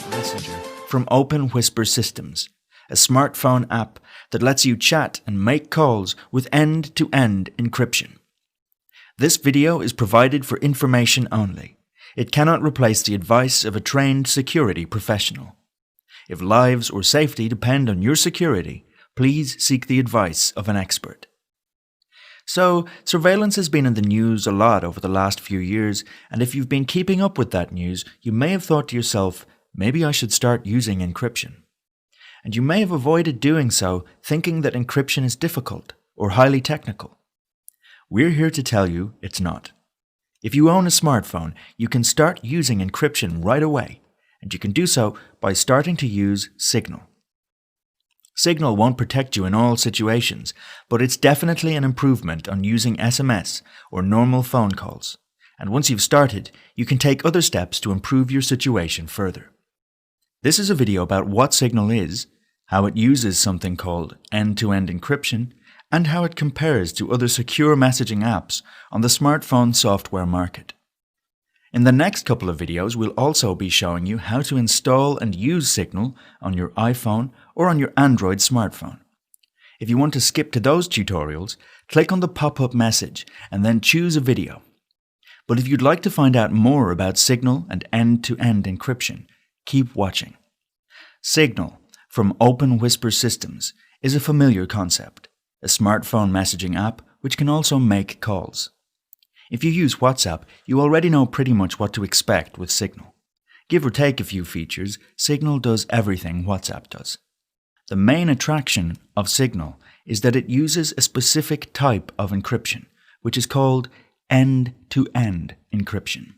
Messenger from Open Whisper Systems, a smartphone app that lets you chat and make calls with end-to-end encryption. This video is provided for information only. It cannot replace the advice of a trained security professional. If lives or safety depend on your security, please seek the advice of an expert. So, surveillance has been in the news a lot over the last few years, and if you've been keeping up with that news, you may have thought to yourself, maybe I should start using encryption. And you may have avoided doing so, thinking that encryption is difficult or highly technical. We're here to tell you it's not. If you own a smartphone, you can start using encryption right away, and you can do so by starting to use Signal. Signal won't protect you in all situations, but it's definitely an improvement on using SMS or normal phone calls. And once you've started, you can take other steps to improve your situation further. This is a video about what Signal is, how it uses something called end-to-end encryption, and how it compares to other secure messaging apps on the smartphone software market. In the next couple of videos, we'll also be showing you how to install and use Signal on your iPhone or on your Android smartphone. If you want to skip to those tutorials, click on the pop-up message and then choose a video. But if you'd like to find out more about Signal and end-to-end encryption, keep watching. Signal from Open Whisper Systems is a familiar concept, a smartphone messaging app which can also make calls. If you use WhatsApp, you already know pretty much what to expect with Signal. Give or take a few features, Signal does everything WhatsApp does. The main attraction of Signal is that it uses a specific type of encryption, which is called end-to-end encryption.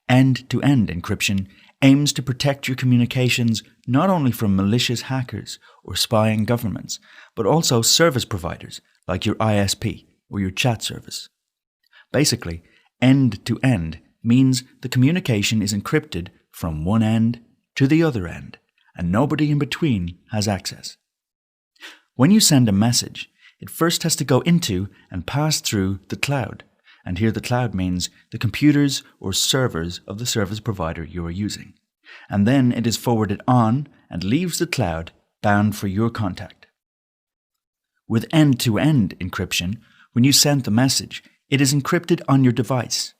End-to-end encryption aims to protect your communications not only from malicious hackers or spying governments, but also service providers like your ISP or your chat service. Basically, end-to-end means the communication is encrypted from one end to the other end, and nobody in between has access. When you send a message, it first has to go into and pass through the cloud. And here the cloud means the computers or servers of the service provider you are using. And then it is forwarded on and leaves the cloud bound for your contact. With end-to-end encryption, when you send the message, it is encrypted on your device.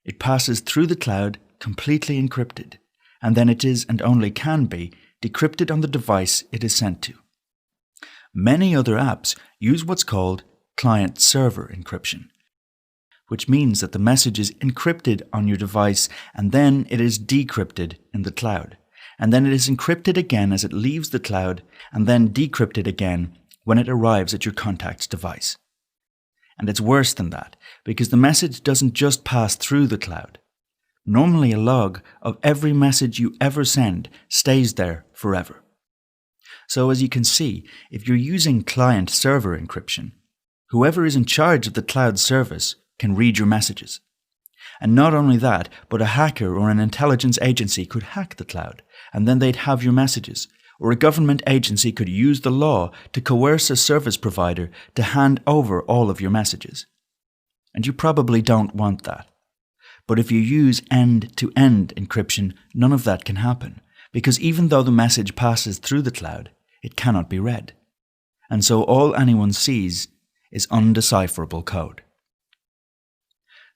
It passes through the cloud completely encrypted, and then it is and only can be decrypted on the device it is sent to. Many other apps use what's called client-server encryption, which means that the message is encrypted on your device and then it is decrypted in the cloud. And then it is encrypted again as it leaves the cloud and then decrypted again when it arrives at your contact's device. And it's worse than that, because the message doesn't just pass through the cloud. Normally a log of every message you ever send stays there forever. So as you can see, if you're using client-server encryption, whoever is in charge of the cloud service can read your messages. And not only that, but a hacker or an intelligence agency could hack the cloud, and then they'd have your messages. Or a government agency could use the law to coerce a service provider to hand over all of your messages. And you probably don't want that. But if you use end-to-end encryption, none of that can happen, because even though the message passes through the cloud, it cannot be read. And so all anyone sees is undecipherable code.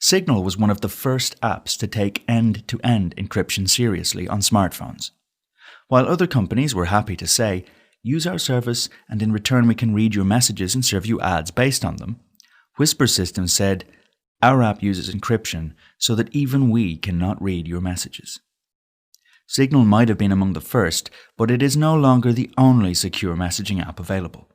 Signal was one of the first apps to take end-to-end encryption seriously on smartphones. While other companies were happy to say, use our service and in return we can read your messages and serve you ads based on them, Whisper Systems said, our app uses encryption so that even we cannot read your messages. Signal might have been among the first, but it is no longer the only secure messaging app available.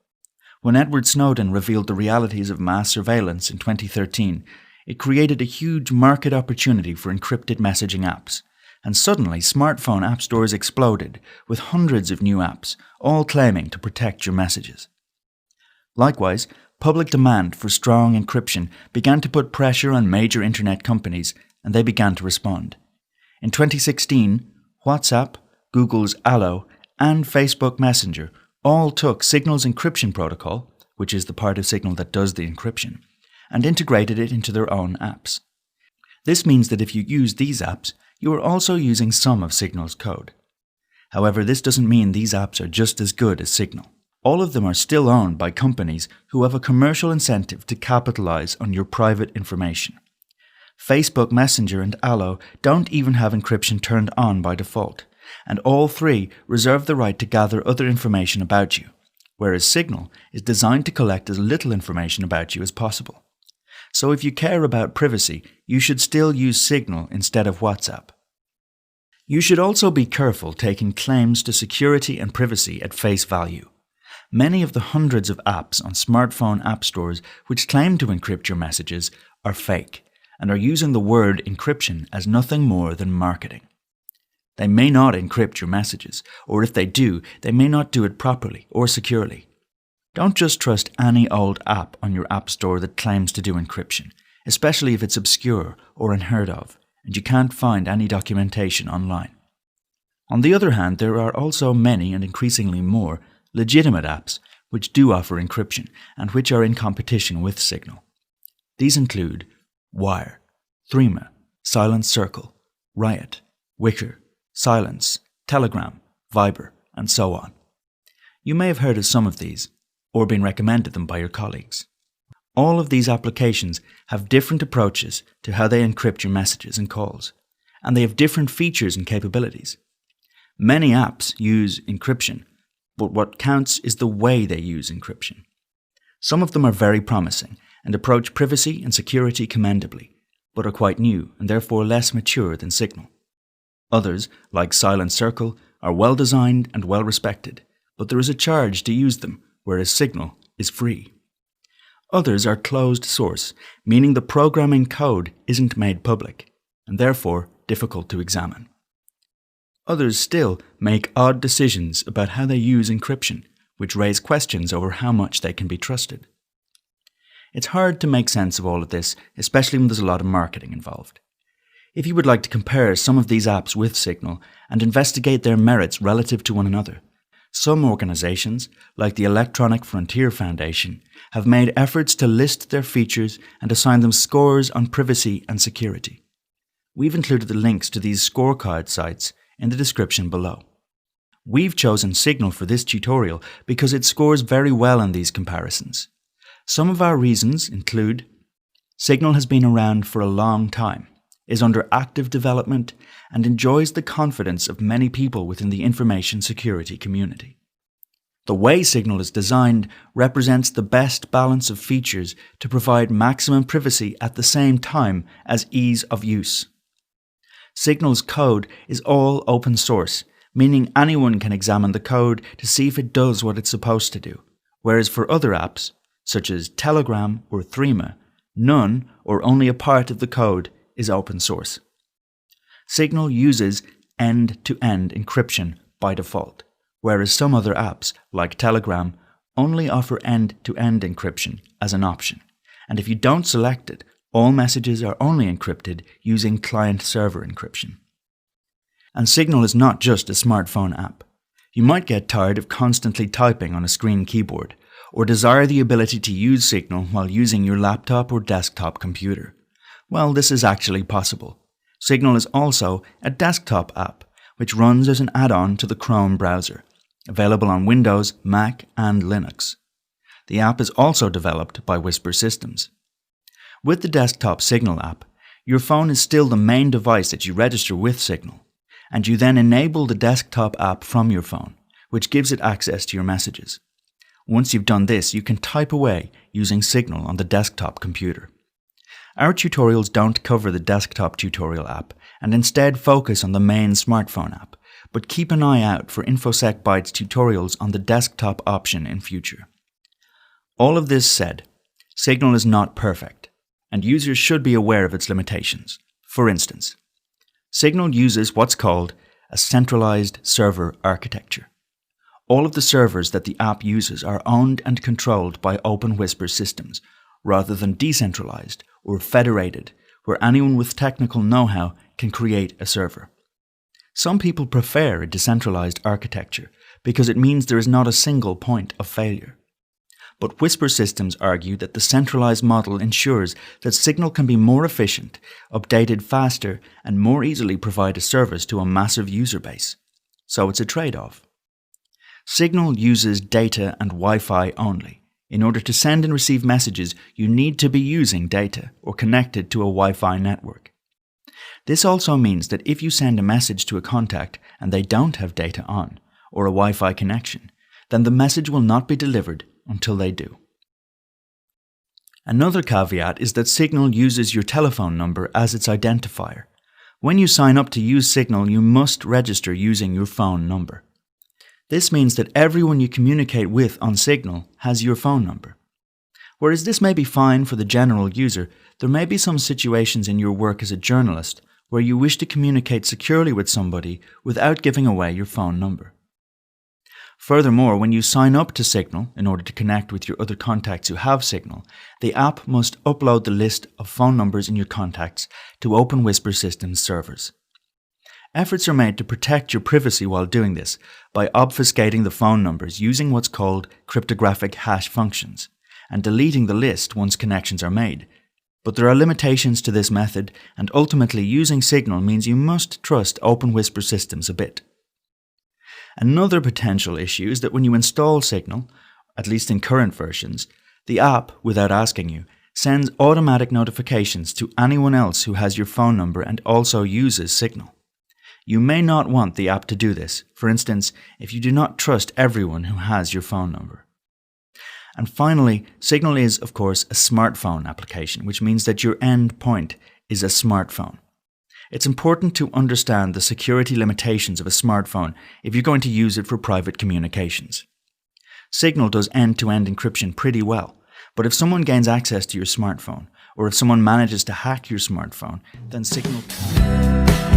When Edward Snowden revealed the realities of mass surveillance in 2013, it created a huge market opportunity for encrypted messaging apps, and suddenly smartphone app stores exploded with hundreds of new apps, all claiming to protect your messages. Likewise, public demand for strong encryption began to put pressure on major internet companies, and they began to respond. In 2016, WhatsApp, Google's Allo, and Facebook Messenger all took Signal's encryption protocol, which is the part of Signal that does the encryption, and integrated it into their own apps. This means that if you use these apps, you are also using some of Signal's code. However, this doesn't mean these apps are just as good as Signal. All of them are still owned by companies who have a commercial incentive to capitalize on your private information. Facebook Messenger and Allo don't even have encryption turned on by default, and all three reserve the right to gather other information about you, whereas Signal is designed to collect as little information about you as possible. So if you care about privacy, you should still use Signal instead of WhatsApp. You should also be careful taking claims to security and privacy at face value. Many of the hundreds of apps on smartphone app stores which claim to encrypt your messages are fake and are using the word encryption as nothing more than marketing. They may not encrypt your messages, or if they do, they may not do it properly or securely. Don't just trust any old app on your app store that claims to do encryption, especially if it's obscure or unheard of, and you can't find any documentation online. On the other hand, there are also many and increasingly more legitimate apps which do offer encryption and which are in competition with Signal. These include Wire, Threema, Silent Circle, Riot, Wickr, Silence, Telegram, Viber, and so on. You may have heard of some of these, or been recommended them by your colleagues. All of these applications have different approaches to how they encrypt your messages and calls, and they have different features and capabilities. Many apps use encryption, but what counts is the way they use encryption. Some of them are very promising and approach privacy and security commendably, but are quite new and therefore less mature than Signal. Others, like Silent Circle, are well designed and well respected, but there is a charge to use them, whereas Signal is free. Others are closed source, meaning the programming code isn't made public, and therefore difficult to examine. Others still make odd decisions about how they use encryption, which raise questions over how much they can be trusted. It's hard to make sense of all of this, especially when there's a lot of marketing involved. If you would like to compare some of these apps with Signal and investigate their merits relative to one another, some organizations, like the Electronic Frontier Foundation, have made efforts to list their features and assign them scores on privacy and security. We've included the links to these scorecard sites in the description below. We've chosen Signal for this tutorial because it scores very well in these comparisons. Some of our reasons include: Signal has been around for a long time, is under active development, and enjoys the confidence of many people within the information security community. The way Signal is designed represents the best balance of features to provide maximum privacy at the same time as ease of use. Signal's code is all open source, meaning anyone can examine the code to see if it does what it's supposed to do, whereas for other apps, such as Telegram or Threema, none or only a part of the code is open source. Signal uses end-to-end encryption by default, whereas some other apps, like Telegram, only offer end-to-end encryption as an option, and if you don't select it, all messages are only encrypted using client-server encryption. And Signal is not just a smartphone app. You might get tired of constantly typing on a screen keyboard, or desire the ability to use Signal while using your laptop or desktop computer. Well, this is actually possible. Signal is also a desktop app, which runs as an add-on to the Chrome browser, available on Windows, Mac, and Linux. The app is also developed by Whisper Systems. With the desktop Signal app, your phone is still the main device that you register with Signal, and you then enable the desktop app from your phone, which gives it access to your messages. Once you've done this, you can type away using Signal on the desktop computer. Our tutorials don't cover the desktop tutorial app and instead focus on the main smartphone app, but keep an eye out for InfoSec Bytes tutorials on the desktop option in future. All of this said, Signal is not perfect, and users should be aware of its limitations. For instance, Signal uses what's called a centralized server architecture. All of the servers that the app uses are owned and controlled by Open Whisper Systems, rather than decentralized or federated, where anyone with technical know-how can create a server. Some people prefer a decentralized architecture because it means there is not a single point of failure. But Whisper Systems argue that the centralized model ensures that Signal can be more efficient, updated faster, and more easily provide a service to a massive user base. So it's a trade-off. Signal uses data and Wi-Fi only. In order to send and receive messages, you need to be using data or connected to a Wi-Fi network. This also means that if you send a message to a contact and they don't have data on, or a Wi-Fi connection, then the message will not be delivered until they do. Another caveat is that Signal uses your telephone number as its identifier. When you sign up to use Signal, you must register using your phone number. This means that everyone you communicate with on Signal has your phone number. Whereas this may be fine for the general user, there may be some situations in your work as a journalist where you wish to communicate securely with somebody without giving away your phone number. Furthermore, when you sign up to Signal in order to connect with your other contacts who have Signal, the app must upload the list of phone numbers in your contacts to Open Whisper Systems servers. Efforts are made to protect your privacy while doing this by obfuscating the phone numbers using what's called cryptographic hash functions and deleting the list once connections are made. But there are limitations to this method, and ultimately using Signal means you must trust Open Whisper Systems a bit. Another potential issue is that when you install Signal, at least in current versions, the app, without asking you, sends automatic notifications to anyone else who has your phone number and also uses Signal. You may not want the app to do this, for instance, if you do not trust everyone who has your phone number. And finally, Signal is, of course, a smartphone application, which means that your end point is a smartphone. It's important to understand the security limitations of a smartphone if you're going to use it for private communications. Signal does end-to-end encryption pretty well, but if someone gains access to your smartphone, or if someone manages to hack your smartphone, then Signal can...